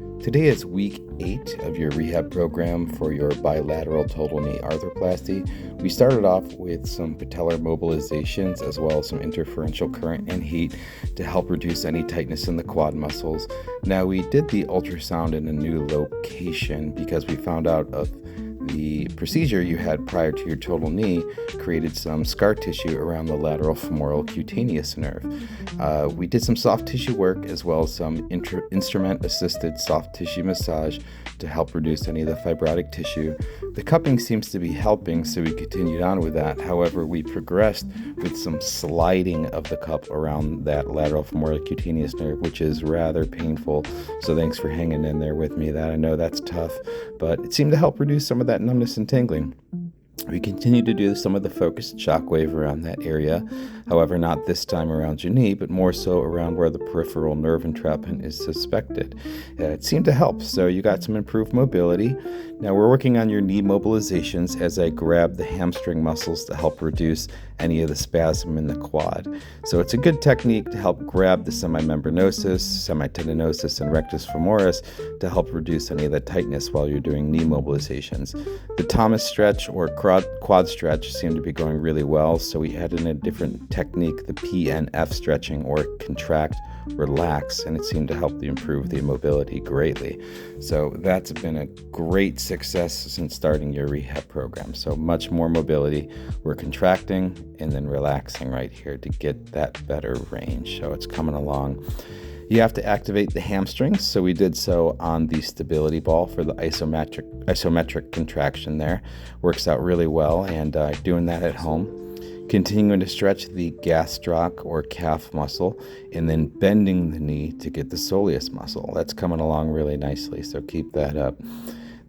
Today is week 8 of your rehab program for your bilateral total knee arthroplasty. We started off with some patellar mobilizations as well as some interferential current and heat to help reduce any tightness in the quad muscles. Now we did the ultrasound in a new location because we found out of the procedure you had prior to your total knee created some scar tissue around the lateral femoral cutaneous nerve. We did some soft tissue work as well as some instrument-assisted soft tissue massage to help reduce any of the fibrotic tissue. The cupping seems to be helping, so we continued on with that. However, we progressed with some sliding of the cup around that lateral femoral cutaneous nerve, which is rather painful. So thanks for hanging in there with me. I know that's tough, but it seemed to help reduce some of that numbness and tingling. We continue to do some of the focused shockwave around that area, however, not this time around your knee, but more so around where the peripheral nerve entrapment is suspected. It seemed to help, so you got some improved mobility. Now we're working on your knee mobilizations as I grab the hamstring muscles to help reduce any of the spasm in the quad. So it's a good technique to help grab the semimembranosus, semitendinosus, and rectus femoris to help reduce any of the tightness while you're doing knee mobilizations. The Thomas stretch or quad stretch seemed to be going really well, so we added in a different technique, the PNF stretching or contract, relax, and it seemed to help improve the mobility greatly. So that's been a great success since starting your rehab program. So much more mobility. We're contracting and then relaxing right here to get that better range. So it's coming along. You have to activate the hamstrings, so we did so on the stability ball for the isometric contraction there. Works out really well, and doing that at home. Continuing to stretch the gastroc or calf muscle, and then bending the knee to get the soleus muscle. That's coming along really nicely, so keep that up.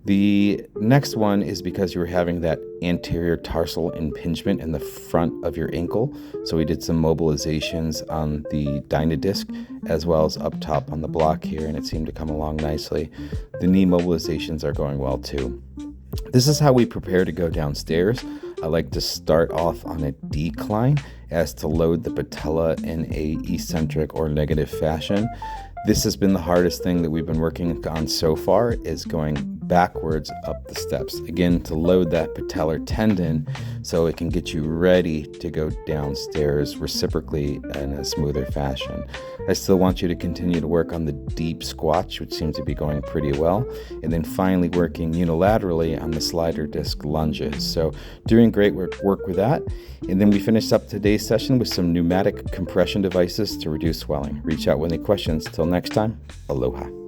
The next one is because you were having that anterior tarsal impingement in the front of your ankle. So we did some mobilizations on the dynadisc as well as up top on the block here, and it seemed to come along nicely. The knee mobilizations are going well too. This is how we prepare to go downstairs. I like to start off on a decline as to load the patella in a eccentric or negative fashion. This has been the hardest thing that we've been working on so far, is going backwards up the steps. Again, to load that patellar tendon so it can get you ready to go downstairs reciprocally in a smoother fashion. I still want you to continue to work on the deep squats, which seems to be going pretty well. And then finally working unilaterally on the slider disc lunges. So doing great work with that. And then we finished up today's session with some pneumatic compression devices to reduce swelling. Reach out with any questions. Till next time, aloha.